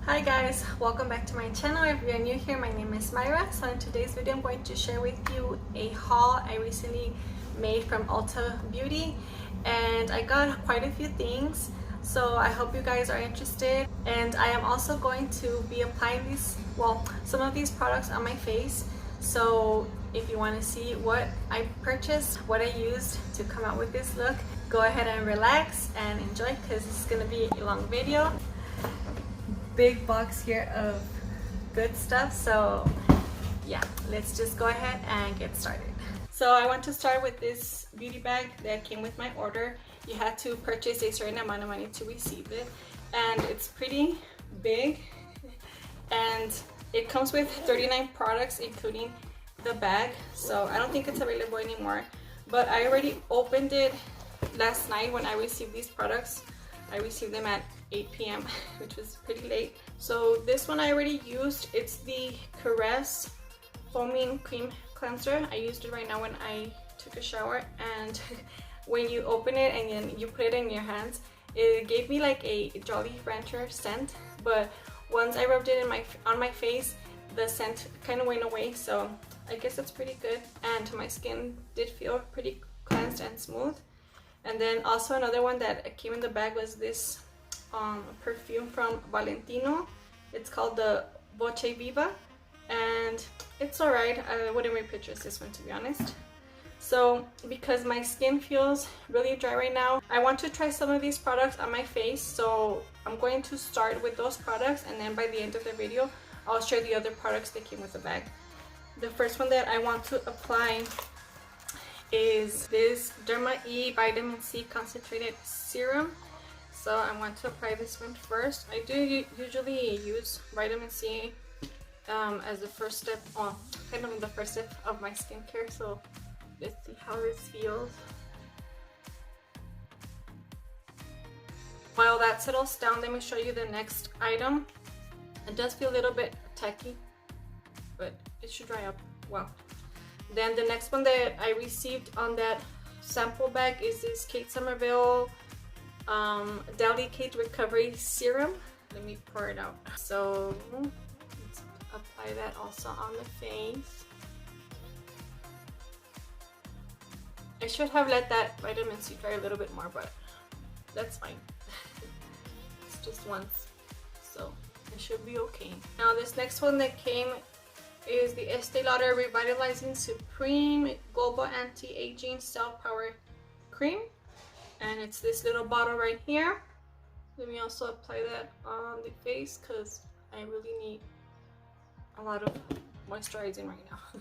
Hi guys, welcome back to my channel. If you're new here, my name is Mayra. So in today's video I'm going to share with you a haul I recently made from Ulta Beauty, and I got quite a few things, so I hope you guys are interested. And I am also going to be applying some of these products on my face, so if you want to see what I purchased, what I used to come out with this look, go ahead and relax and enjoy, because this is going to be a long video. Big box here of good stuff, so yeah, let's just go ahead and get started. So I want to start with this beauty bag that came with my order. You had to purchase a certain amount of money to receive it, and it's pretty big, and it comes with 39 products including the bag. So I don't think it's available anymore, but I already opened it last night when I received these products. I received them at 8 p.m. which was pretty late. So this one I already used. It's the Caress Foaming Cream Cleanser. I used it right now when I took a shower, and when you open it and then you put it in your hands, it gave me like a Jolly Rancher scent, but once I rubbed it on my face, the scent kind of went away. So I guess it's pretty good, and my skin did feel pretty cleansed and smooth. And then also another one that came in the bag was this perfume from Valentino. It's called the Voce Viva, and it's alright. I wouldn't repurchase this one, to be honest. So because my skin feels really dry right now, I want to try some of these products on my face, so I'm going to start with those products, and then by the end of the video I'll share the other products that came with the bag. The first one that I want to apply is this Derma E Vitamin C Concentrated Serum. So I want to apply this one first. I do usually use vitamin C as the first step, kind of the first step of my skincare. So let's see how this feels. While that settles down, let me show you the next item. It does feel a little bit tacky, but it should dry up well. Then the next one that I received on that sample bag is this Kate Somerville Delicate Recovery Serum. Let me pour it out. So let's apply that also on the face. I should have let that vitamin C dry a little bit more, but that's fine. It's just once, so it should be okay. Now this next one that came is the Estee Lauder Revitalizing Supreme Global Anti-Aging Cell Power Cream, and it's this little bottle right here. Let me also apply that on the face, because I really need a lot of moisturizing right now.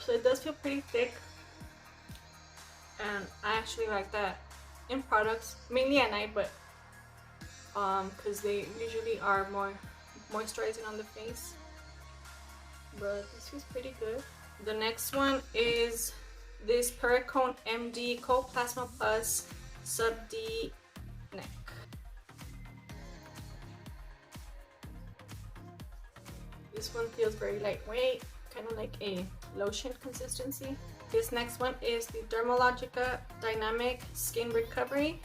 So it does feel pretty thick, and I actually like that in products, mainly at night, but because they usually are more moisturizing on the face, but this feels pretty good. The next one is this Perricone MD Co-Plasma Plus Sub D Neck. This one feels very lightweight, kind of like a lotion consistency. This next one is the Dermalogica Dynamic Skin Recovery,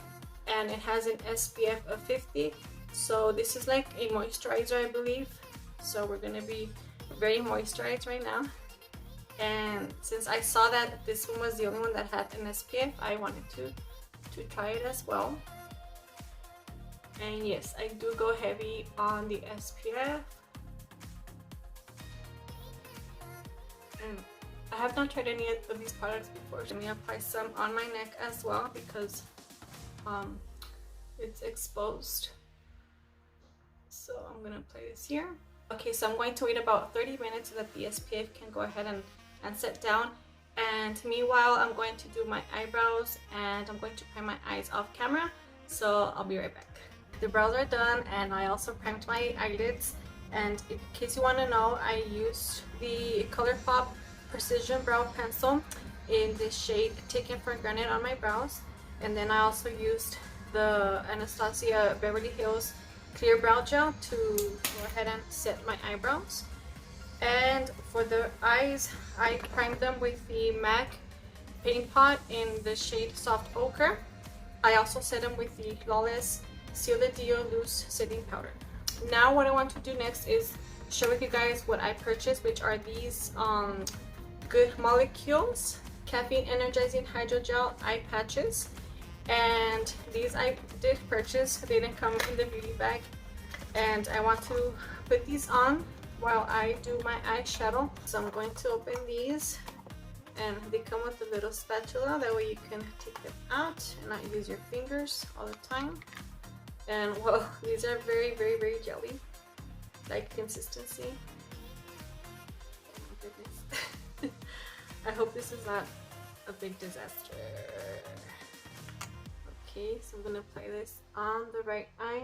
and it has an SPF of 50. So this is like a moisturizer, I believe. So we're gonna be very moisturized right now. And since I saw that this one was the only one that had an SPF, I wanted to try it as well. And yes, I do go heavy on the SPF. And I have not tried any of these products before. Let me apply some on my neck as well, because it's exposed. So I'm gonna apply this here. Okay, so I'm going to wait about 30 minutes so that the SPF can go ahead and set down. And meanwhile, I'm going to do my eyebrows, and I'm going to prime my eyes off camera. So I'll be right back. The brows are done, and I also primed my eyelids. And in case you want to know, I used the ColourPop Precision Brow Pencil in this shade Taken for Granted on my brows. And then I also used the Anastasia Beverly Hills Clear Brow Gel to go ahead and set my eyebrows. And for the eyes, I primed them with the MAC Paint Pot in the shade Soft Ochre. I also set them with the Flawless Seal the Dio Loose Setting Powder. Now what I want to do next is share with you guys what I purchased, which are these Good Molecules Caffeine Energizing Hydrogel Eye Patches. And these I did purchase. They didn't come in the beauty bag, and I want to put these on while I do my eyeshadow. So I'm going to open these, and they come with a little spatula, that way you can take them out and not use your fingers all the time. And well, these are very jelly like consistency. Oh my goodness. I hope this is not a big disaster. Okay, so I'm gonna apply this on the right eye.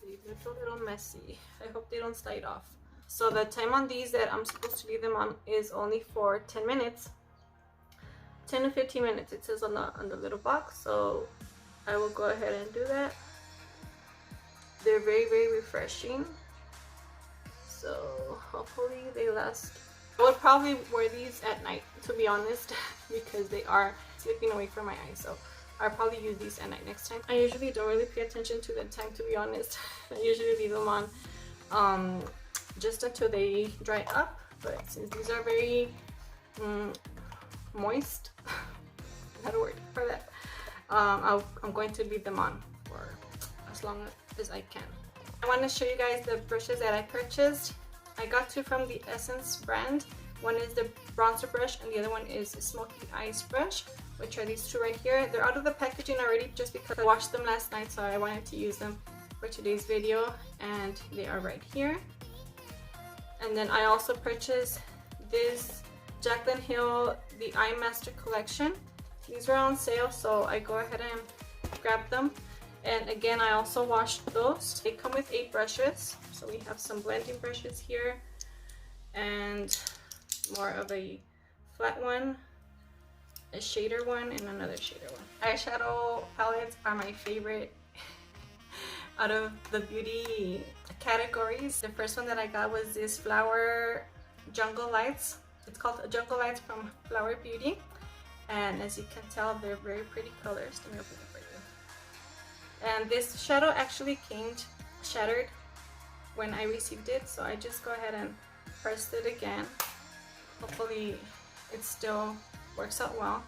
These look a little messy. I hope they don't slide off. So the time on these that I'm supposed to leave them on is only for 10 minutes. 10 to 15 minutes it says on the little box, so I will go ahead and do that. They're very refreshing, so hopefully they last. I would probably wear these at night, to be honest, because they are slipping away from my eyes, so I'll probably use these at night next time. I usually don't really pay attention to the time, to be honest. I usually leave them on just until they dry up, but since these are very moist, not a word for that, I'm going to leave them on for as long as I can. I want to show you guys the brushes that I purchased. I got two from the Essence brand. One is the bronzer brush and the other one is a smoky eyes brush, which are these two right here. They're out of the packaging already just because I washed them last night, so I wanted to use them for today's video, and they are right here. And then I also purchased this Jaclyn Hill the Eye Master collection. These were on sale, so I go ahead and grab them. And again, I also washed those. They come with 8 brushes, so we have some blending brushes here and more of a flat one, a shader one, and another shader one. Eyeshadow palettes are my favorite out of the beauty categories. The first one that I got was this Flower Jungle Lights. It's called Jungle Lights from Flower Beauty, and as you can tell, they're very pretty colors. Let me open it for you. And this shadow actually came shattered when I received it, so I just go ahead and pressed it again. Hopefully it still works out well.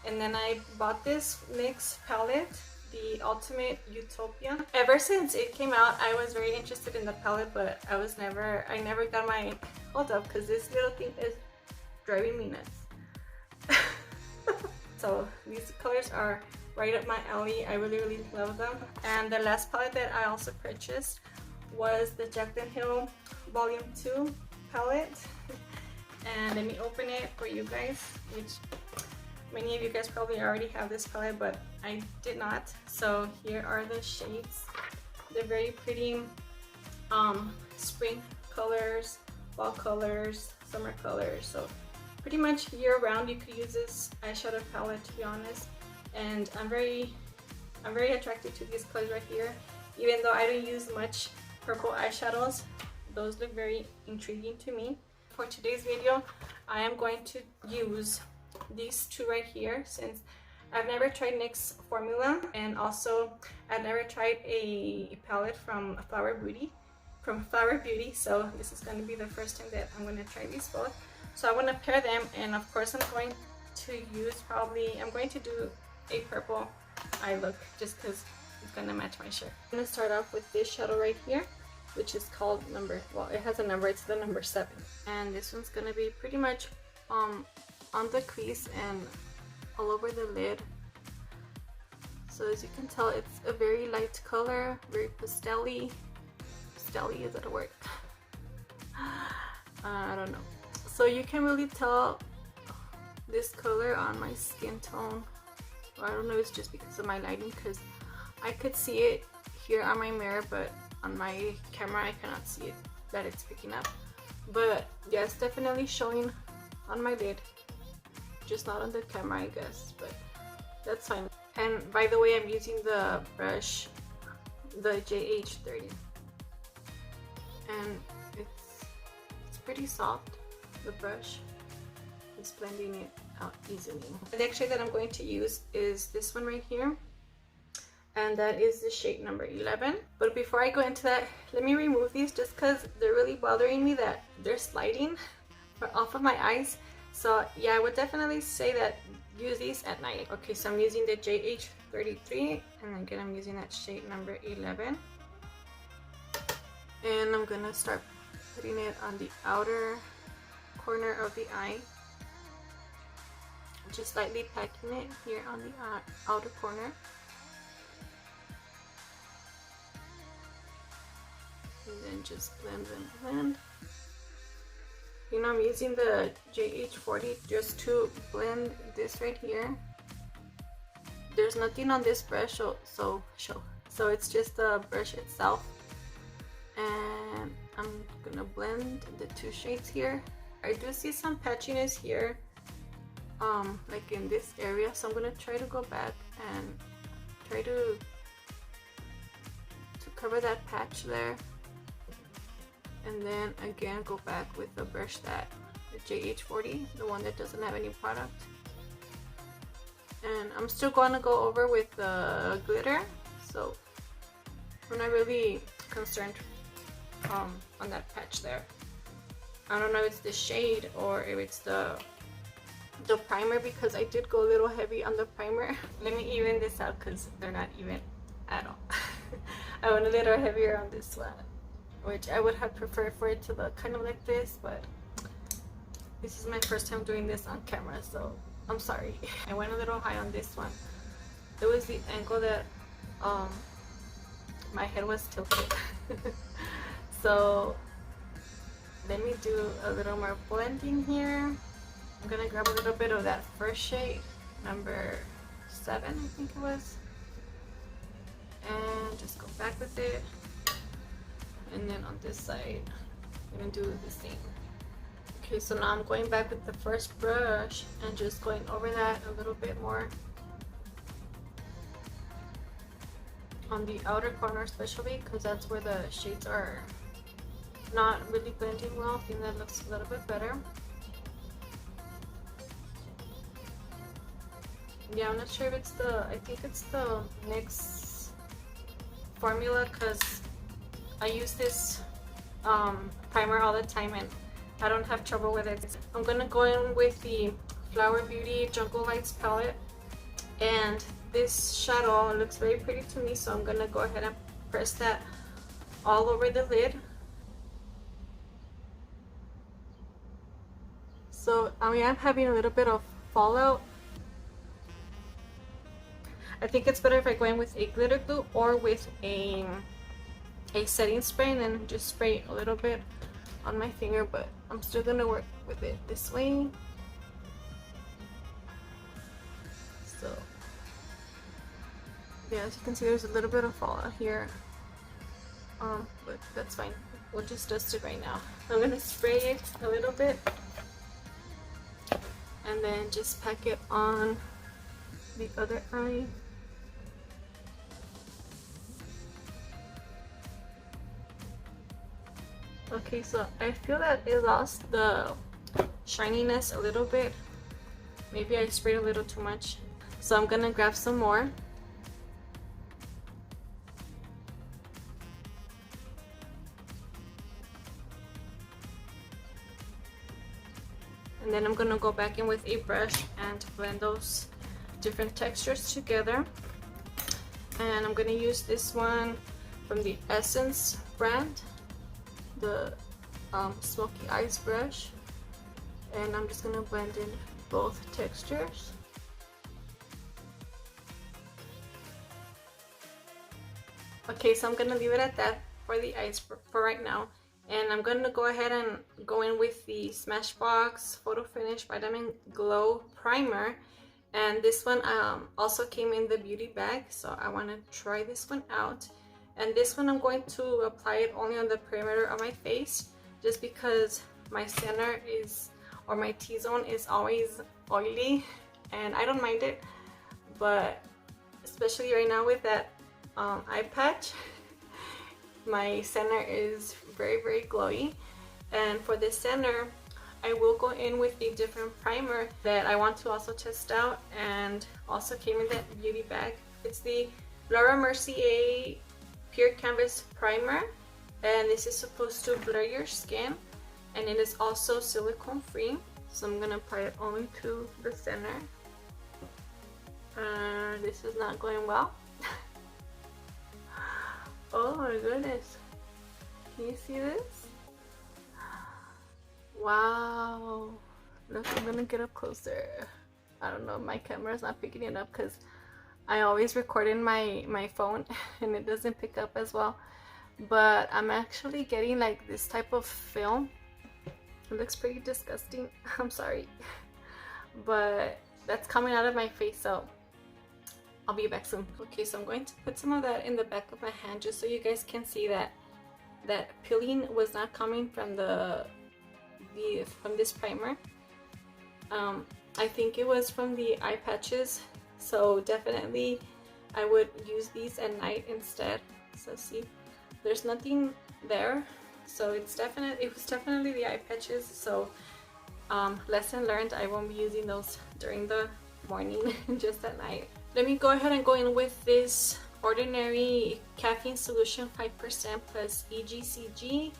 And then I bought this NYX palette, the Ultimate Utopia. Ever since it came out, I was very interested in the palette, but I never got my hold up because this little thing is driving me nuts. So these colors are right up my alley. I really love them. And the last palette that I also purchased was the Jaclyn Hill Volume 2 palette. And let me open it for you guys, which many of you guys probably already have this palette, but I did not. So here are the shades. They're very pretty spring colors, fall colors, summer colors. So pretty much year round you could use this eyeshadow palette, to be honest. And I'm very attracted to these colors right here. Even though I don't use much purple eyeshadows, those look very intriguing to me. For today's video, I am going to use these two right here, since I've never tried NYX formula, and also I've never tried a palette from Flower Beauty. So this is going to be the first time that I'm going to try these both. So I want to pair them, and of course I'm going to do a purple eye look just because it's going to match my shirt. I'm going to start off with this shadow right here, which is called it has a number, it's the number 7. And this one's going to be pretty much on the crease and all over the lid. So as you can tell, it's a very light color, very pastel-y. Pastel-y, is that a word? I don't know. So you can really tell this color on my skin tone. I don't know if it's just because of my lighting, because I could see it here on my mirror, but on my camera I cannot see it, that it's picking up. But yeah, it's definitely showing on my lid, just not on the camera, I guess, but that's fine. And by the way, I'm using the brush, the JH30, and it's pretty soft, the brush. It's blending it out easily. The next shade that I'm going to use is this one right here. and that is the shade number 11. But before I go into that, let me remove these just because they're really bothering me that they're sliding off of my eyes. So yeah, I would definitely say that use these at night. Okay, so I'm using the JH33, and again I'm using that shade number 11, and I'm gonna start putting it on the outer corner of the eye, just lightly packing it here on the outer corner. And then just blend and blend. You know, I'm using the JH40 just to blend this right here. There's nothing on this brush, so it's just the brush itself. And I'm gonna blend the two shades here. I do see some patchiness here, like in this area, so I'm gonna try to go back and try to cover that patch there. And then again go back with the brush that the JH40, the one that doesn't have any product. And I'm still going to go over with the glitter, so I'm not really concerned on that patch there. I don't know if it's the shade or if it's the primer, because I did go a little heavy on the primer. Let me even this out because they're not even at all. I went a little heavier on this one, which I would have preferred for it to look kind of like this, but this is my first time doing this on camera, so I'm sorry. I went a little high on this one. It was the angle that my head was tilted. So let me do a little more blending here. I'm gonna grab a little bit of that first shade, number 7 I think it was, and just go back with it. And then on this side, I'm gonna do the same. Okay, so now I'm going back with the first brush and just going over that a little bit more. On the outer corner especially, because that's where the shades are not really blending well. I think that looks a little bit better. Yeah, I'm not sure if it's I think it's the NYX formula, because I use this primer all the time and I don't have trouble with it. I'm gonna go in with the Flower Beauty Jungle Lights palette, and this shadow looks very pretty to me, so I'm gonna go ahead and press that all over the lid. So I am having a little bit of fallout. I think it's better if I go in with a glitter glue or with a setting spray, and then just spray a little bit on my finger, but I'm still gonna work with it this way. So yeah, as you can see, there's a little bit of fallout here, but that's fine. We'll just dust it right now. I'm gonna spray it a little bit and then just pack it on the other eye. Okay, so I feel that it lost the shininess a little bit. Maybe I sprayed a little too much. So I'm gonna grab some more. And then I'm gonna go back in with a brush and blend those different textures together. And I'm gonna use this one from the Essence brand, the Smoky Eyes brush, and I'm just gonna blend in both textures. Okay, so I'm gonna leave it at that for the eyes for right now, and I'm gonna go ahead and go in with the Smashbox Photo Finish Vitamin Glow Primer, and this one also came in the beauty bag, so I want to try this one out. And this one I'm going to apply it only on the perimeter of my face, just because my center is, or my T-zone is always oily, and I don't mind it, but especially right now with that eye patch, my center is very glowy. And for this center, I will go in with a different primer that I want to also test out, and also came in that beauty bag. It's the Laura Mercier Pure Canvas Primer, and this is supposed to blur your skin, and it is also silicone free. So I'm gonna apply it only to the center. This is not going well. Oh my goodness, can you see this? Wow, look, I'm gonna get up closer. I don't know, my camera's not picking it up because I always record in my phone and it doesn't pick up as well. But I'm actually getting like this type of film. It looks pretty disgusting. I'm sorry. But that's coming out of my face, so I'll be back soon. Okay, so I'm going to put some of that in the back of my hand just so you guys can see that peeling was not coming from from this primer. I think it was from the eye patches, so definitely I would use these at night instead. So see, there's nothing there, so it was definitely the eye patches. So lesson learned, I won't be using those during the morning, just at night. Let me go ahead and go in with this Ordinary Caffeine Solution 5% plus EGCG,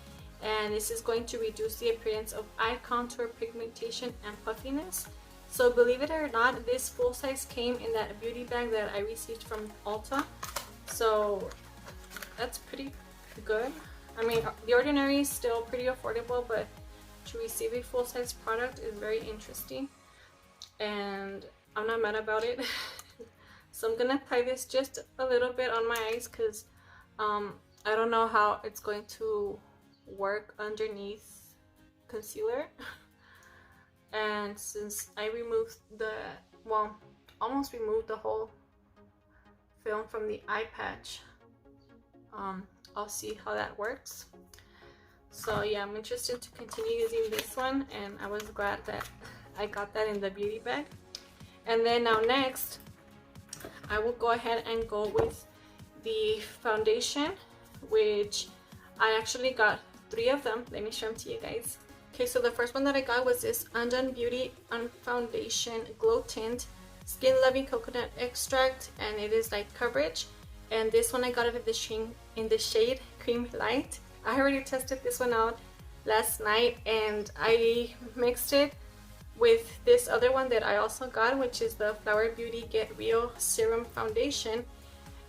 and this is going to reduce the appearance of eye contour, pigmentation, and puffiness. So believe it or not, this full size came in that beauty bag that I received from Ulta, so that's pretty good. I mean, the Ordinary is still pretty affordable, but to receive a full size product is very interesting, and I'm not mad about it. So I'm gonna apply this just a little bit on my eyes because I don't know how it's going to work underneath concealer. And since I removed almost removed the whole film from the eye patch, I'll see how that works. So yeah, I'm interested to continue using this one, and I was glad that I got that in the beauty bag. And then now next, I will go ahead and go with the foundation, which I actually got 3 of them. Let me show them to you guys. Okay, so the first one that I got was this Undone Beauty Foundation Glow Tint Skin Loving Coconut Extract, and it is light coverage. And this one I got it in the shade Cream Light. I already tested this one out last night, and I mixed it with this other one that I also got, which is the Flower Beauty Get Real Serum Foundation.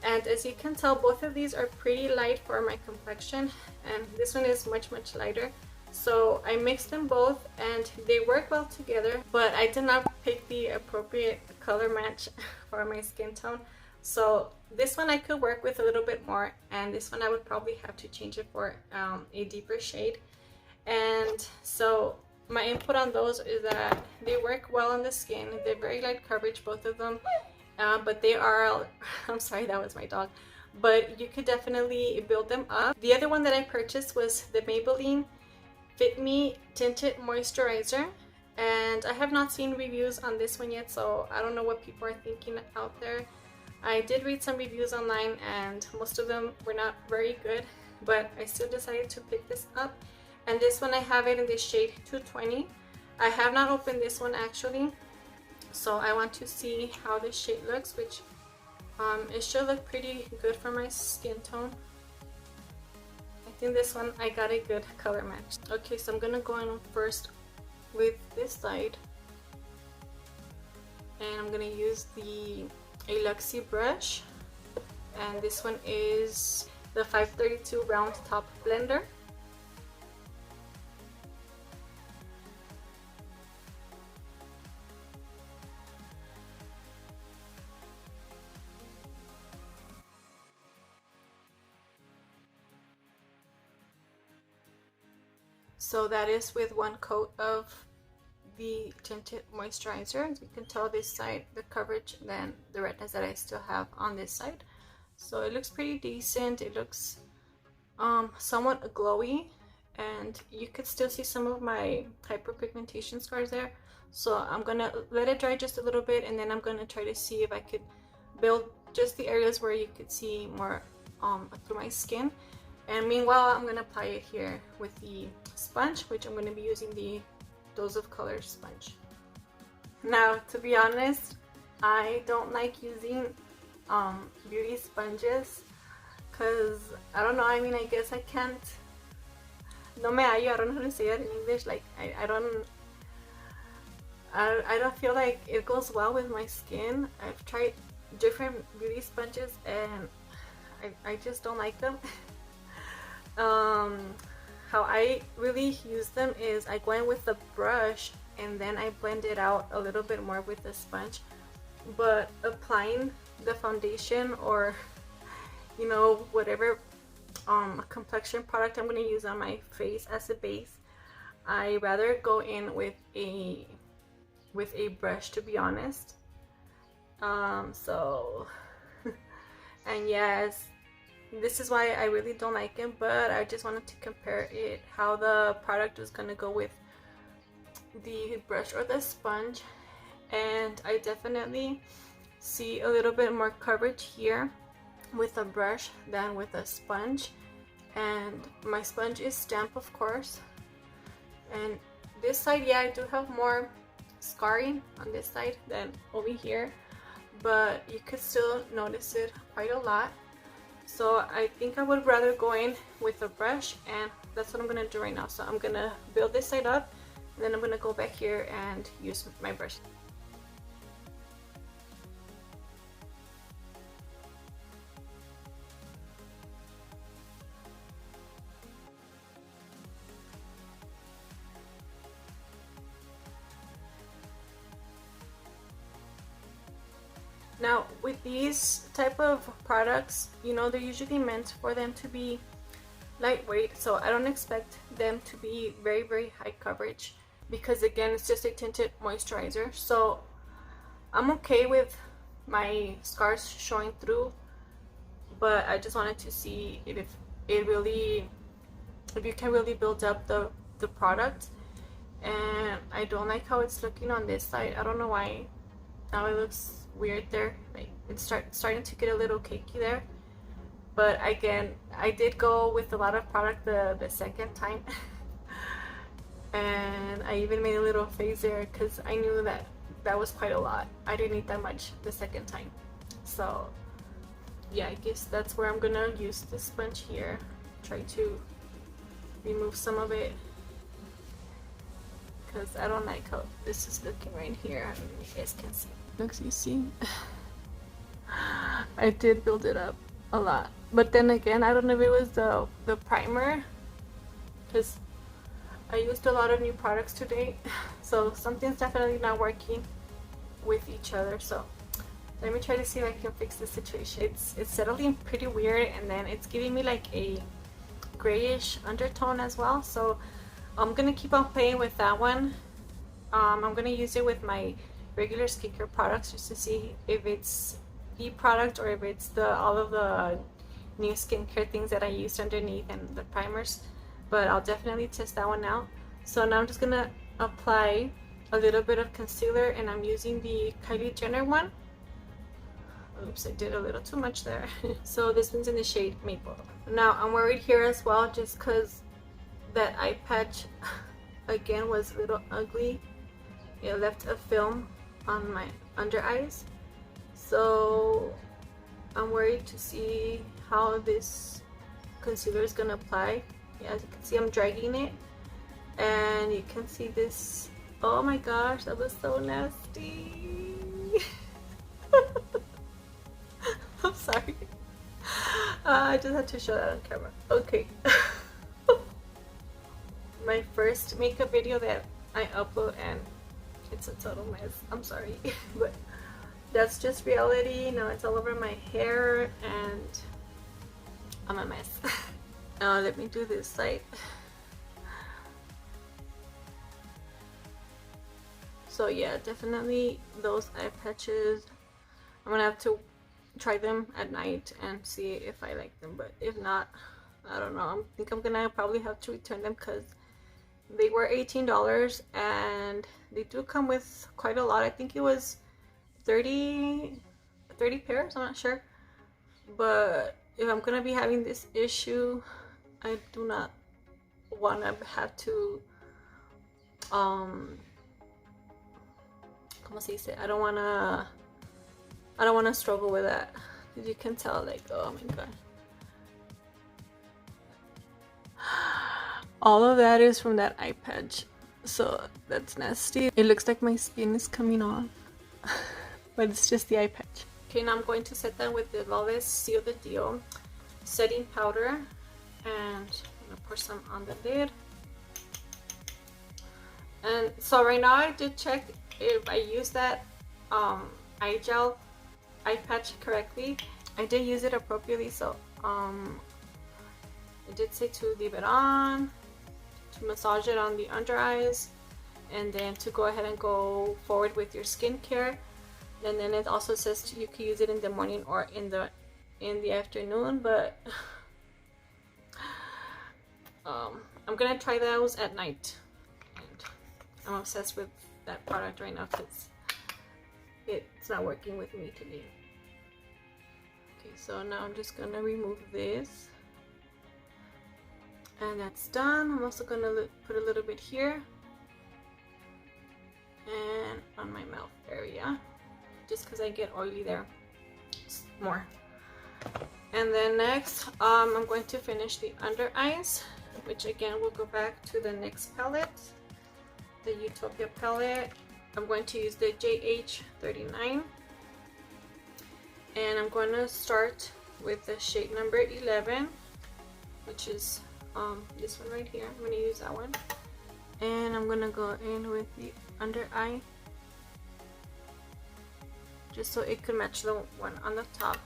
And as you can tell, both of these are pretty light for my complexion, and this one is much lighter. So I mixed them both and they work well together, but I did not pick the appropriate color match for my skin tone. So this one I could work with a little bit more, and this one I would probably have to change it for a deeper shade. And so my input on those is that they work well on the skin. They're very light coverage, both of them, but they are, I'm sorry, that was my dog, but you could definitely build them up. The other one that I purchased was the Maybelline Fit Me Tinted Moisturizer, and I have not seen reviews on this one yet, so I don't know what people are thinking out there. I did read some reviews online and most of them were not very good, but I still decided to pick this up. And this one I have it in the shade 220. I have not opened this one actually, so I want to see how this shade looks, which it should look pretty good for my skin tone. I think this one I got a good color match. Okay, so I'm gonna go in first with this side, and I'm gonna use the Luxie brush, and this one is the 532 round top blender. So that is with one coat of the tinted moisturizer. As you can tell, this side the coverage than the redness that I still have on this side. So it looks pretty decent. It looks somewhat glowy, and you could still see some of my hyperpigmentation scars there. So I'm gonna let it dry just a little bit, and then I'm gonna try to see if I could build just the areas where you could see more through my skin. And meanwhile, I'm gonna apply it here with the sponge, which I'm gonna be using the Dose of Color sponge. Now, to be honest, I don't like using beauty sponges, because I don't know, I mean, I guess I can't, no me hallo, I don't know how to say it in English. Like I don't feel like it goes well with my skin. I've tried different beauty sponges and I just don't like them. How I really use them is I go in with the brush and then I blend it out a little bit more with the sponge. But applying the foundation, or you know, whatever complexion product I'm going to use on my face as a base, I rather go in with a brush, to be honest. So and yes, this is why I really don't like it, but I just wanted to compare it, how the product was gonna go with the brush or the sponge. And I definitely see a little bit more coverage here with a brush than with a sponge. And my sponge is damp, of course, and this side, yeah, I do have more scarring on this side than over here, but you could still notice it quite a lot. So I think I would rather go in with a brush, and that's what I'm gonna do right now. So I'm gonna build this side up, and then I'm gonna go back here and use my brush. Now with these type of products, you know, they're usually meant for them to be lightweight, so I don't expect them to be very high coverage, because again, it's just a tinted moisturizer. So I'm okay with my scars showing through, but I just wanted to see if you can really build up the product. And I don't like how it's looking on this side. I don't know why now it looks weird there. Like it's starting to get a little cakey there. But again, I did go with a lot of product the second time. And I even made a little face there because I knew that was quite a lot. I didn't need that much the second time. So yeah, I guess that's where I'm gonna use this sponge here. Try to remove some of it, because I don't like how this is looking right here. I don't know if you guys can see. Looks, you see? I did build it up a lot, but then again, I don't know if it was the primer, because I used a lot of new products today, so something's definitely not working with each other. So let me try to see if I can fix this situation. It's settling pretty weird, and then it's giving me like a grayish undertone as well. So I'm gonna keep on playing with that one. I'm gonna use it with my regular skincare products just to see if it's the product or if it's all of the new skincare things that I used underneath and the primers. But I'll definitely test that one out. So now I'm just gonna apply a little bit of concealer, and I'm using the Kylie Jenner one. Oops, I did a little too much there. So this one's in the shade Maple. Now I'm worried here as well, just because that eye patch again was a little ugly. It left a film on my under eyes, so I'm worried to see how this concealer is gonna apply. Yeah, as you can see, I'm dragging it, and you can see this. Oh my gosh, that was so nasty. I'm sorry. I just had to show that on camera. Okay. My first makeup video that I upload, and it's a total mess. I'm sorry. But that's just reality. Now it's all over my hair and I'm a mess. Now let me do this side. So yeah, definitely those eye patches, I'm gonna have to try them at night and see if I like them. But if not, I don't know. I think I'm gonna probably have to return them, because they were $18 and they do come with quite a lot. I think it was 30 pairs, I'm not sure. But if I'm gonna be having this issue, I do not want to have to ¿cómo se dice? I don't want to struggle with that. As you can tell, like, oh my god. All of that is from that eye patch, so that's nasty. It looks like my skin is coming off, but it's just the eye patch. Okay, now I'm going to set that with the Velvet Seal the Deal setting powder, and I'm gonna pour some on the lid. And so right now I did check if I use that eye gel eye patch correctly. I did use it appropriately, so it did say to leave it on, to massage it on the under eyes, and then to go ahead and go forward with your skincare. And then it also says you can use it in the morning or in the afternoon, but I'm gonna try those at night. And I'm obsessed with that product right now because it's not working with me today. Okay, so now I'm just gonna remove this, and that's done. I'm also gonna put a little bit here and on my mouth area, just because I get oily there more. And then next, I'm going to finish the under eyes, which again will go back to the next palette, the Utopia palette. I'm going to use the JH39, and I'm going to start with the shade number 11, which is this one right here. I'm going to use that one, and I'm going to go in with the under eye, just so it could match the one on the top.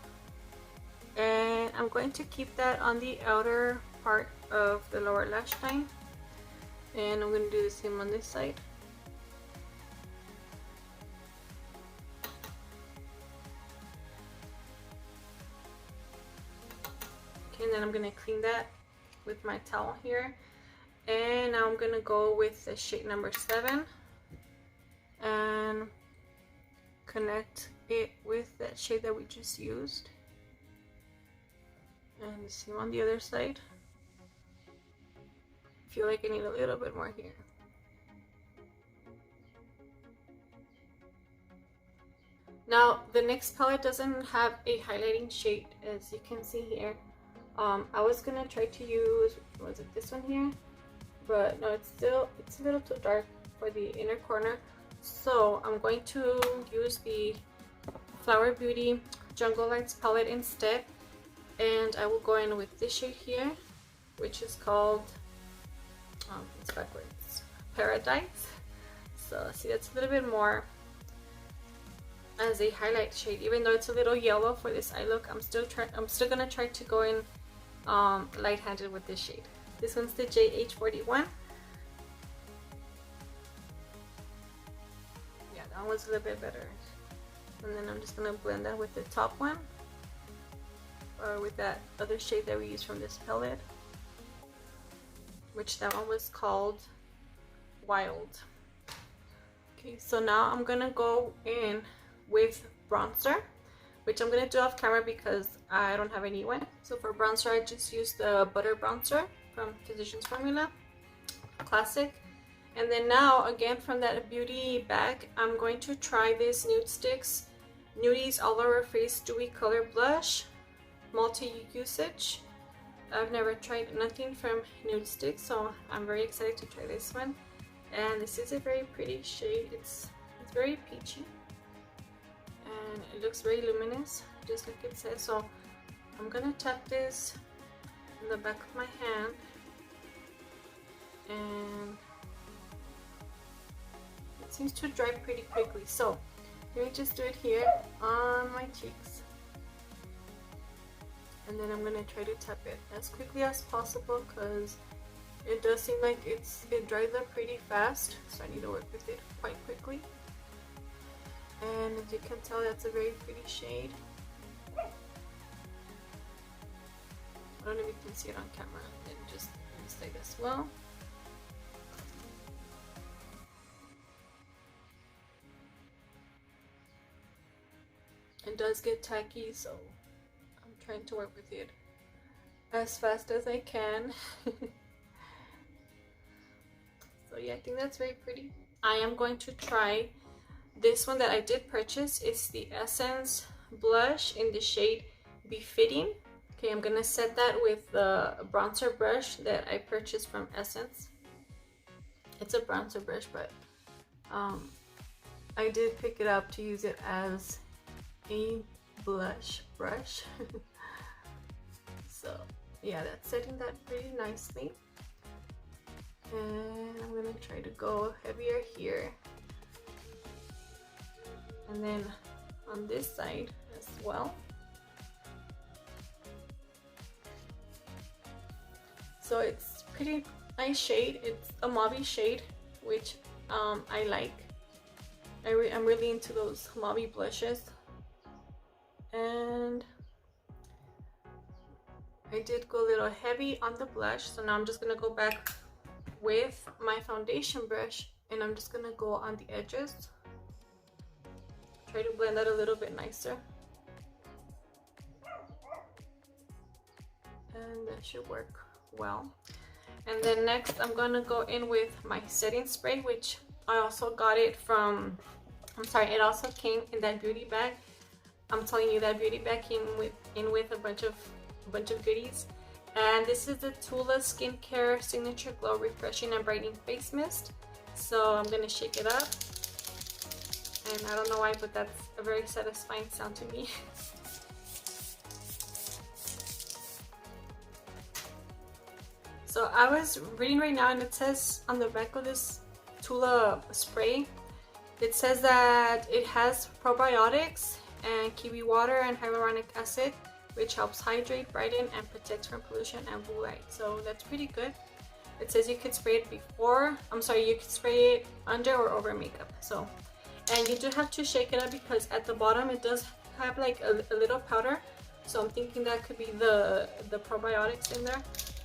And I'm going to keep that on the outer part of the lower lash line, and I'm going to do the same on this side. Okay, and then I'm going to clean that with my towel here, and now I'm going to go with the shade number 7 and connect it with that shade that we just used. And the same on the other side. I feel like I need a little bit more here. Now the next palette doesn't have a highlighting shade, as you can see here. I was gonna try to use, was it this one here? But no, it's a little too dark for the inner corner. So I'm going to use the Flower Beauty Jungle Lights palette instead. And I will go in with this shade here, which is called, it's backwards, Paradise. So see, that's a little bit more as a highlight shade. Even though it's a little yellow for this eye look, I'm still gonna try to go in light-handed with this shade. This one's the JH41. Yeah, that one was a little bit better. And then I'm just gonna blend that with the top one, or with that other shade that we used from this palette, which that one was called Wild. Okay, so now I'm gonna go in with bronzer, which I'm gonna do off camera because I don't have any one. So for bronzer, I just used the Butter Bronzer from Physicians Formula Classic. And then now, again from that beauty bag, I'm going to try this Nude Sticks Nudies All Over Face Dewy Color Blush multi-usage. I've never tried nothing from Nude Sticks, so I'm very excited to try this one. And this is a very pretty shade. It's very peachy, and it looks very luminous, just like it says. So I'm gonna tap this in the back of my hand, and it seems to dry pretty quickly. So let me just do it here on my cheeks. And then I'm gonna try to tap it as quickly as possible because it does seem like it dries up pretty fast, so I need to work with it quite quickly. And as you can tell, that's a very pretty shade. I don't know if you can see it on camera, and just this side as well. It does get tacky, so I'm trying to work with it as fast as I can. So yeah, I think that's very pretty. I am going to try this one that I did purchase. It's the Essence blush in the shade be fitting. Okay, I'm gonna set that with the bronzer brush that I purchased from Essence. It's a bronzer brush, but I did pick it up to use it as a blush brush. So yeah, that's setting that pretty nicely. And I'm gonna try to go heavier here, and then on this side as well. So it's pretty nice shade. It's a mauve shade, which I like. I'm really into those mauve blushes. And I did go a little heavy on the blush, so now I'm just gonna go back with my foundation brush and I'm just gonna go on the edges. Try to blend that a little bit nicer. And that should work well. And then next I'm gonna go in with my setting spray, which I also got it from, it also came in that beauty bag. I'm telling you, that beauty bag came with a bunch of goodies. And this is the Tula Skincare Signature Glow Refreshing and Brightening Face Mist. So I'm gonna shake it up, and I don't know why, but that's a very satisfying sound to me. So I was reading right now, and it says on the back of this Tula spray, it says that it has probiotics and kiwi water and hyaluronic acid, which helps hydrate, brighten, and protect from pollution and blue light. So that's pretty good. It says you could spray it before, you could spray it under or over makeup. So, and you do have to shake it up because at the bottom it does have like a little powder. So I'm thinking that could be the probiotics in there.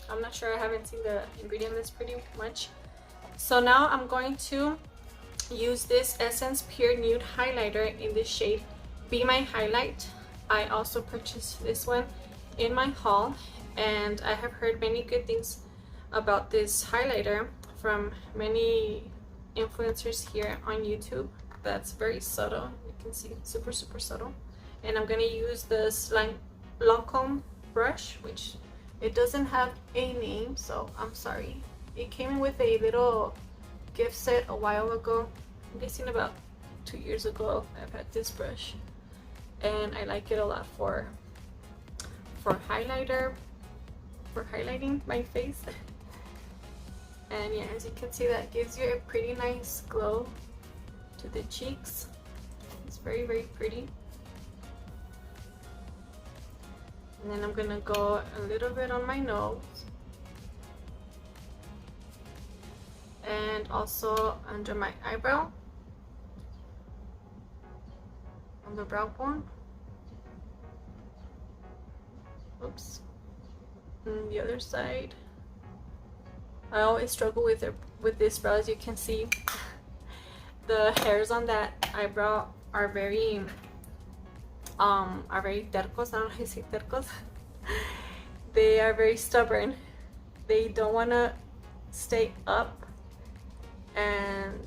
I'm not sure, I haven't seen the ingredient list pretty much. So now I'm going to use this Essence Pure Nude Highlighter in the shade Be My Highlight. I also purchased this one in my haul, and I have heard many good things about this highlighter from many influencers here on YouTube. That's very subtle. You can see super subtle. And I'm gonna use this Lancome brush, which it doesn't have a name, so I'm sorry. It came in with a little gift set a while ago. I'm guessing about 2 years ago I've had this brush, and I like it a lot for highlighting my face. And yeah, as you can see, that gives you a pretty nice glow to the cheeks. It's very pretty. And then I'm gonna go a little bit on my nose, and also under my eyebrow, on the brow bone. Oops. And the other side. I always struggle with this brow. As you can see, the hairs on that eyebrow are very tercos. I don't know how you say tercos. They are very stubborn. They don't want to stay up, and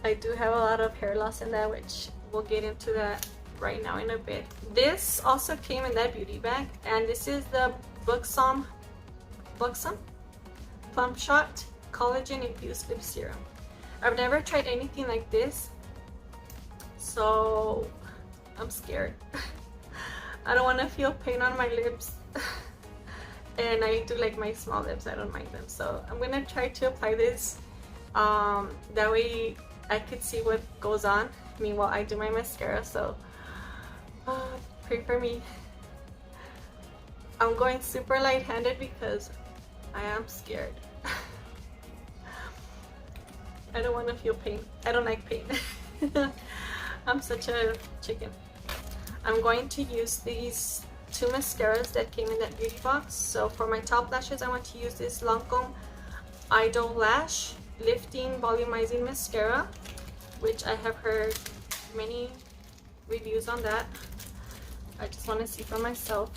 I do have a lot of hair loss in that, which we'll get into that right now in a bit. This also came in that beauty bag, and this is the Buxom Plum Shot Collagen Infused Lip Serum. I've never tried anything like this, so I'm scared. I don't want to feel pain on my lips. And I do like my small lips, I don't mind them. So I'm gonna try to apply this. That way I could see what goes on meanwhile I do my mascara. So pray for me. I'm going super light-handed because I am scared. I don't want to feel pain. I don't like pain. I'm such a chicken. I'm going to use these two mascaras that came in that beauty box. So for my top lashes, I want to use this Lancome Idol Lash Lifting Volumizing Mascara, which I have heard many reviews on that. I just want to see for myself.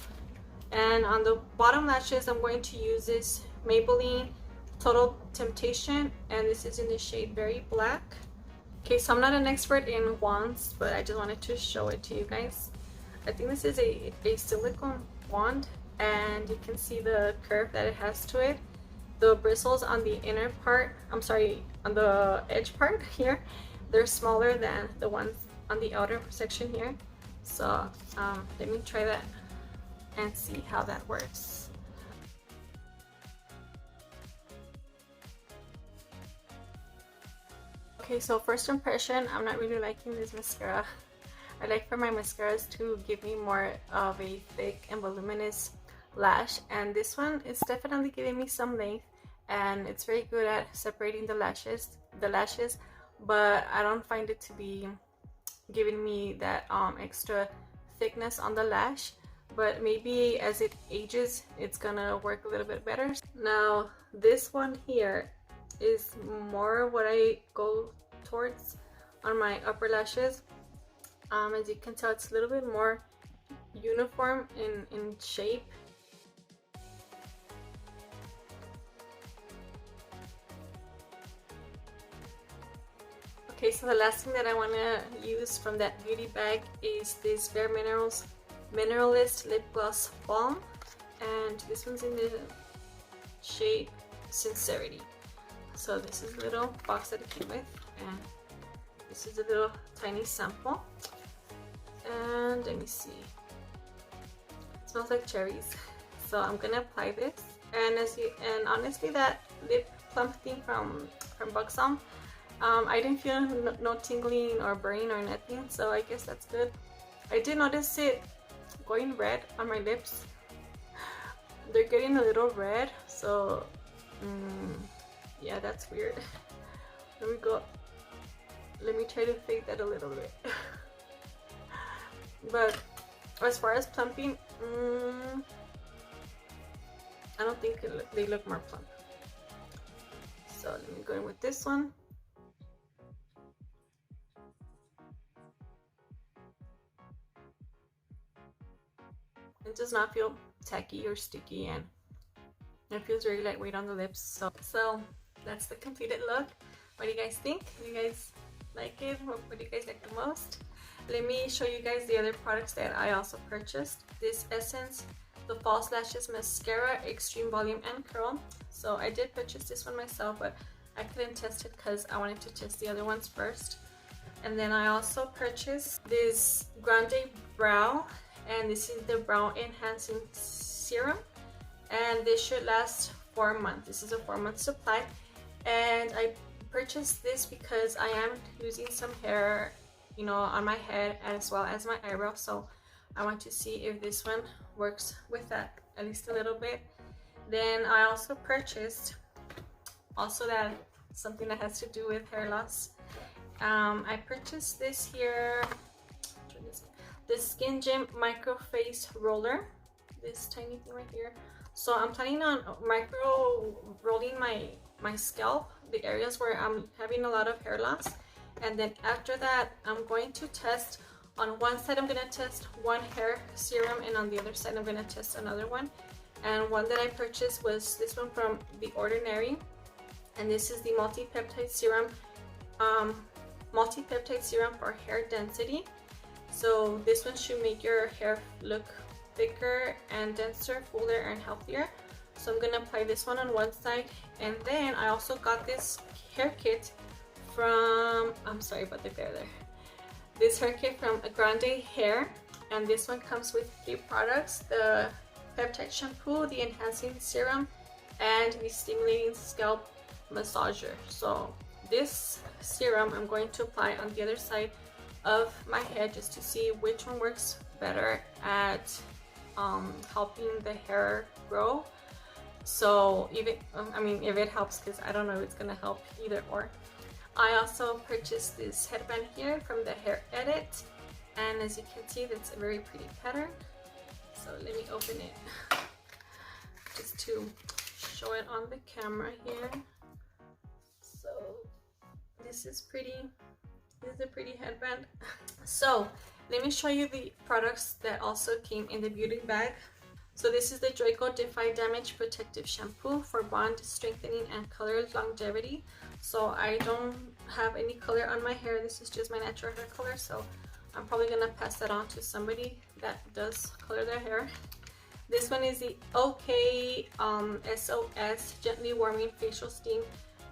And on the bottom lashes, I'm going to use this Maybelline Total Temptation, and this is in the shade Very Black. Okay, so I'm not an expert in wands, but I just wanted to show it to you guys. I think this is a silicone wand, and you can see the curve that it has to it. The bristles on the inner part, I'm sorry, on the edge part here, they're smaller than the ones on the outer section here. So let me try that and see how that works. Okay, so first impression, I'm not really liking this mascara. I like for my mascaras to give me more of a thick and voluminous lash, and this one is definitely giving me some length, and it's very good at separating the lashes, but I don't find it to be giving me that extra thickness on the lash. But maybe as it ages, it's gonna work a little bit better. Now this one here is more what I go towards on my upper lashes. As you can tell, it's a little bit more uniform in shape. Okay, so the last thing that I want to use from that beauty bag is this Bare Minerals Mineralist Lip Gloss Balm, and this one's in the shade Sincerity. So this is a little box that it came with, and this is a little tiny sample. And let me see, it smells like cherries. So I'm gonna apply this, and honestly, that lip plump thing from Buxom, I didn't feel no tingling or burning or nothing, so I guess that's good. I did notice it going red on my lips. They're getting a little red, so yeah, that's weird. There we go. Let me try to fade that a little bit. But as far as plumping, I don't think they look more plump. So let me go in with this one. It does not feel tacky or sticky, and it feels very lightweight on the lips. So that's the completed look. What do you guys think? Do you guys like it? What do you guys like the most? Let me show you guys the other products that I also purchased. This Essence, the False Lashes Mascara, Extreme Volume and Curl. So I did purchase this one myself, but I couldn't test it because I wanted to test the other ones first. And then I also purchased this Grande Brow, and this is the Brow Enhancing Serum, and this should last 4 months. This is a 4-month supply, and I purchased this because I am losing some hair, you know, on my head as well as my eyebrows, so I want to see if this one works with that at least a little bit. Then I also purchased that something that has to do with hair loss. I purchased this here, the Skin Gym Micro Face Roller, this tiny thing right here. So I'm planning on micro rolling my scalp, the areas where I'm having a lot of hair loss, and then after that I'm going to test on one side. I'm going to test one hair serum, and on the other side I'm going to test another one. And one that I purchased was this one from The Ordinary, and this is the multi-peptide serum for hair density. So this one should make your hair look thicker and denser, fuller and healthier. So I'm gonna apply this one on one side, and then I also got this hair kit from, I'm sorry about the glare there, this hair kit from Grande Hair, and this one comes with 3 products: the peptide shampoo, the enhancing serum, and the stimulating scalp massager. So this serum I'm going to apply on the other side of my head just to see which one works better at helping the hair grow. So if it helps, because I don't know if it's gonna help either or. I also purchased this headband here from the Hair Edit, and as you can see, that's a very pretty pattern. So let me open it just to show it on the camera here. So this is pretty. This is a pretty headband. So let me show you the products that also came in the beauty bag. So this is the Joico Defy Damage Protective Shampoo for bond strengthening and color longevity. So I don't have any color on my hair. This is just my natural hair color, so I'm probably gonna pass that on to somebody that does color their hair. This one is the OK SOS Gently Warming Facial Steam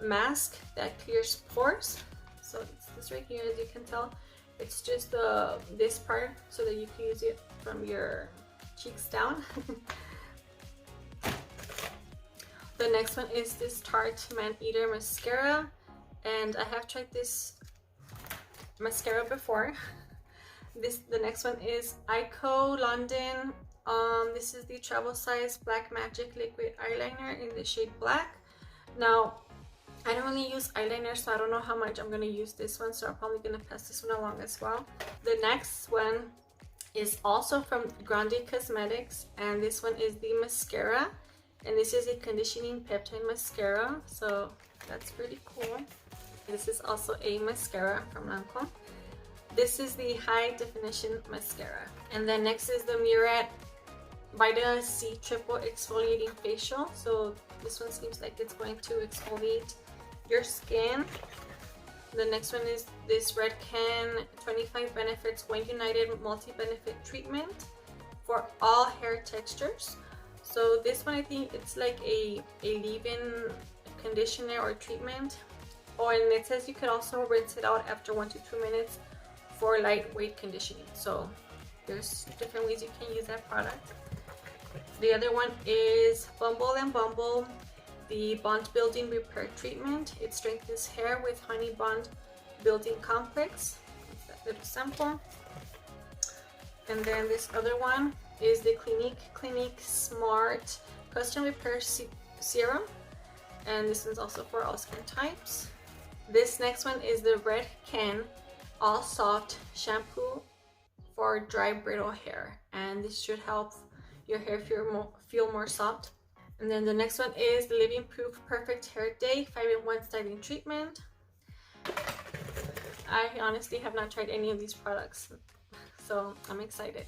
Mask that clears pores. So it's this right here, as you can tell. It's just this part so that you can use it from your cheeks down. The next one is this Tarte Man Eater Mascara, and I have tried this mascara before. The next one is Ico London. This is the travel size Black Magic Liquid Eyeliner in the shade Black. Now, I don't really use eyeliner, so I don't know how much I'm going to use this one, so I'm probably going to pass this one along as well. The next one is also from Grande Cosmetics, and this one is the mascara, and this is a conditioning peptide mascara, so that's pretty cool. This is also a mascara from Lancome. This is the High Definition Mascara. And then next is the Murad Vitamin C Triple Exfoliating Facial. So this one seems like it's going to exfoliate your skin. The next one is this Red Can 25 Benefits When United Multi-Benefit Treatment for all hair textures. So this one, I think it's like a leave-in conditioner or treatment. Oh, and it says you can also rinse it out after 1 to 2 minutes for lightweight conditioning. So there's different ways you can use that product. The other one is Bumble and Bumble, the Bond Building Repair Treatment. It strengthens hair with Honey Bond Building Complex. That's that little sample. And then this other one is the Clinique Smart Custom Repair Serum, and this is also for all skin types. This next one is the Red Can All Soft Shampoo for dry brittle hair, and this should help your hair feel more soft. And then the next one is the Living Proof Perfect Hair Day 5-in-1 Styling Treatment. I honestly have not tried any of these products, so I'm excited.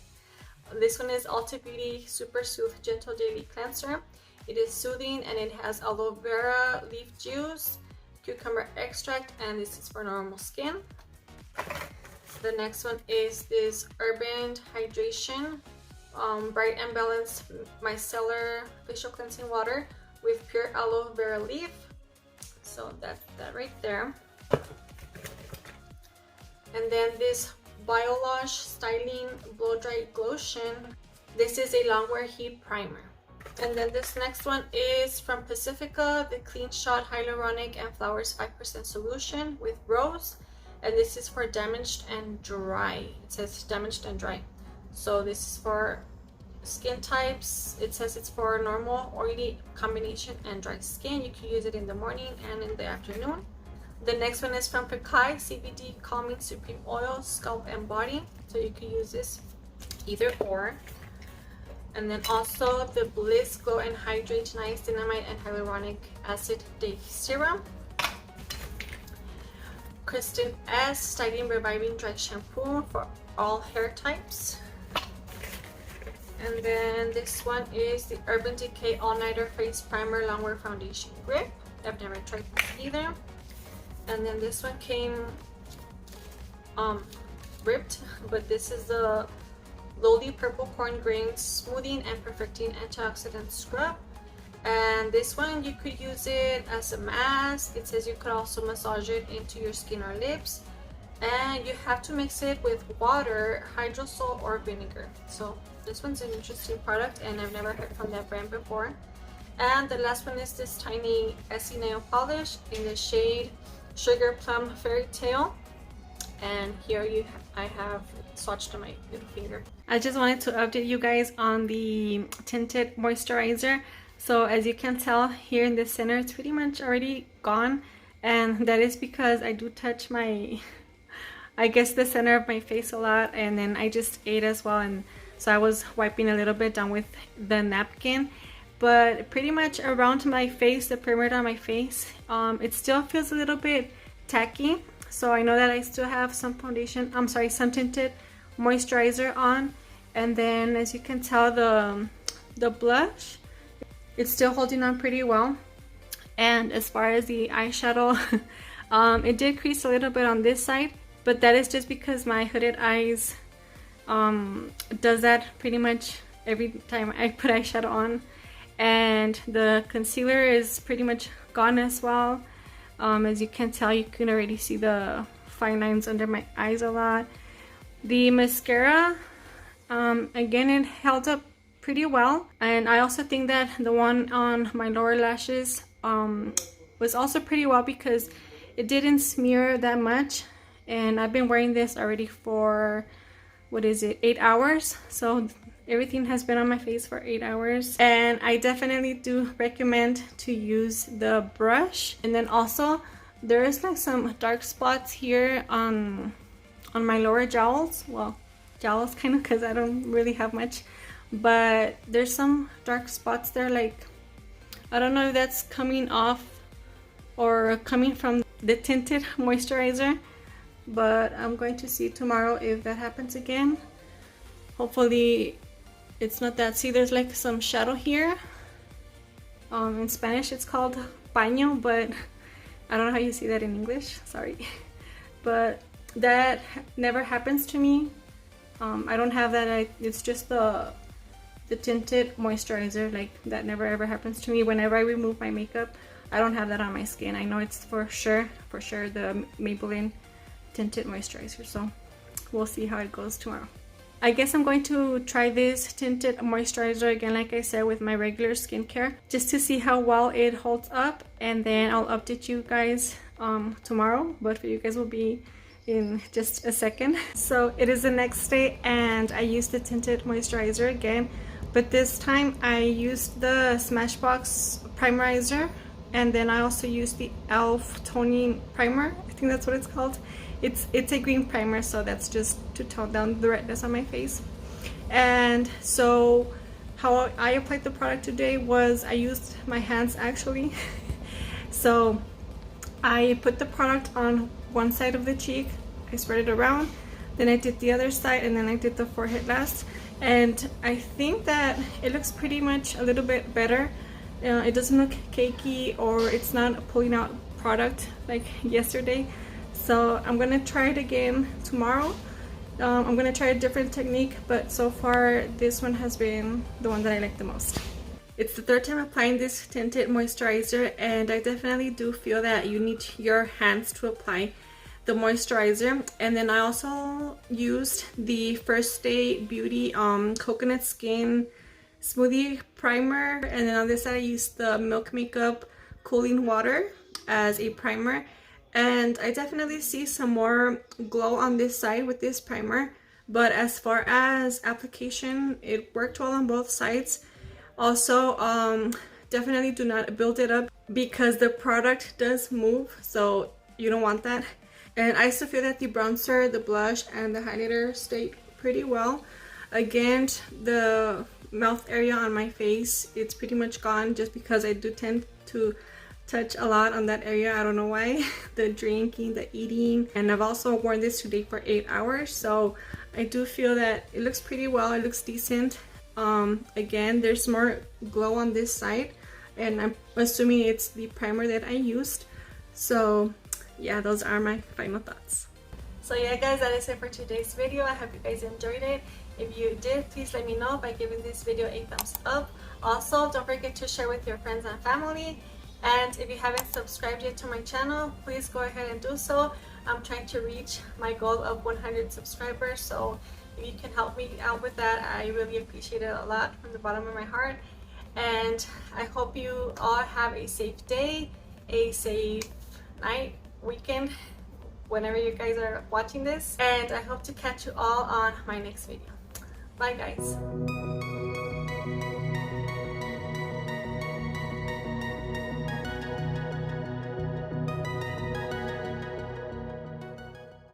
This one is Ulta Beauty Super Soothe Gentle Daily Cleanser. It is soothing and it has aloe vera leaf juice, cucumber extract, and this is for normal skin. The next one is this Urban Hydration Bright and Balanced Micellar Facial Cleansing Water with pure aloe vera leaf. So that's that right there. And then this Biolush Styling Blow Dry Glotion. This is a long wear heat primer. And then this next one is from Pacifica, the Clean Shot Hyaluronic and Flowers 5% Solution with Rose. And this is for damaged and dry. It says damaged and dry. So this is for skin types. It says it's for normal, oily, combination, and dry skin. You can use it in the morning and in the afternoon. The next one is from Picai CBD Calming Supreme Oil, Scalp and Body. So you can use this either or. And then also the Bliss Glow and Hydrate Niacinamide and Hyaluronic Acid Day Serum. Kristen S Styling Reviving Dry Shampoo for all hair types. And then this one is the Urban Decay All Nighter Face Primer Longwear Foundation Grip. I've never tried this either. And then this one came ripped, but this is the Lowly Purple Corn Grains Smoothing and Perfecting Antioxidant Scrub. And this one, you could use it as a mask. It says you could also massage it into your skin or lips, and you have to mix it with water, hydrosol, or vinegar. So this one's an interesting product, and I've never heard from that brand before. And the last one is this tiny Essie nail polish in the shade Sugar Plum Fairy Tale. And here I have swatched on my little finger. I just wanted to update you guys on the tinted moisturizer. So as you can tell here in the center, it's pretty much already gone, and that is because I do touch my, I guess, the center of my face a lot, and then I just ate as well, and so I was wiping a little bit down with the napkin. But pretty much around my face, the perimeter of my face, it still feels a little bit tacky. So I know that I still have some foundation, some tinted moisturizer on. And then as you can tell, the blush, it's still holding on pretty well. And as far as the eyeshadow, it did crease a little bit on this side, but that is just because my hooded eyes does that pretty much every time I put eyeshadow on. And the concealer is pretty much gone as well. As you can tell, you can already see the fine lines under my eyes a lot. The mascara, again, it held up pretty well, and I also think that the one on my lower lashes was also pretty well because it didn't smear that much. And I've been wearing this already for, what is it, 8 hours, so everything has been on my face for 8 hours. And I definitely do recommend to use the brush. And then also there is like some dark spots here on my lower jowls. Well, jowls kind of, because I don't really have much, but there's some dark spots there. Like, I don't know if that's coming off or coming from the tinted moisturizer, but I'm going to see tomorrow if that happens again. Hopefully it's not that. See, there's like some shadow here. In Spanish it's called paño, but I don't know how you see that in English, sorry. But that never happens to me. I don't have that. It's just the tinted moisturizer. Like, that never ever happens to me. Whenever I remove my makeup, I don't have that on my skin. I know it's for sure the Maybelline tinted moisturizer. So we'll see how it goes tomorrow. I guess I'm going to try this tinted moisturizer again, like I said, with my regular skincare, just to see how well it holds up, and then I'll update you guys tomorrow, but for you guys will be in just a second. So it is the next day, and I used the tinted moisturizer again, but this time I used the Smashbox primerizer, and then I also used the e.l.f. toning primer. I think that's what it's called. It's a green primer, so that's just to tone down the redness on my face. And so how I applied the product today was I used my hands actually. So I put the product on one side of the cheek, I spread it around, then I did the other side, and then I did the forehead last. And I think that it looks pretty much a little bit better. It doesn't look cakey, or it's not pulling out product like yesterday. So I'm gonna try it again tomorrow. I'm gonna try a different technique, but so far this one has been the one that I like the most. It's the third time applying this tinted moisturizer, and I definitely do feel that you need your hands to apply the moisturizer. And then I also used the First Day Beauty Coconut Skin Smoothie Primer, and then on this side I used the Milk Makeup Cooling Water as a primer. And I definitely see some more glow on this side with this primer, but as far as application, it worked well on both sides. Also, definitely do not build it up because the product does move, so you don't want that. And I still feel that the bronzer, the blush, and the highlighter stayed pretty well. Again, the mouth area on my face, it's pretty much gone, just because I do tend to touch a lot on that area. I don't know why. The drinking, the eating, and I've also worn this today for 8 hours, so I do feel that it looks pretty well. It looks decent. Again, there's more glow on this side, and I'm assuming it's the primer that I used. So yeah, those are my final thoughts. So yeah guys, that is it for today's video. I hope you guys enjoyed it. If you did, please let me know by giving this video a thumbs up. Also, don't forget to share with your friends and family. And if you haven't subscribed yet to my channel, please go ahead and do so. I'm trying to reach my goal of 100 subscribers, so if you can help me out with that, I really appreciate it a lot from the bottom of my heart. And I hope you all have a safe day, a safe night, weekend, whenever you guys are watching this. And I hope to catch you all on my next video. Bye guys.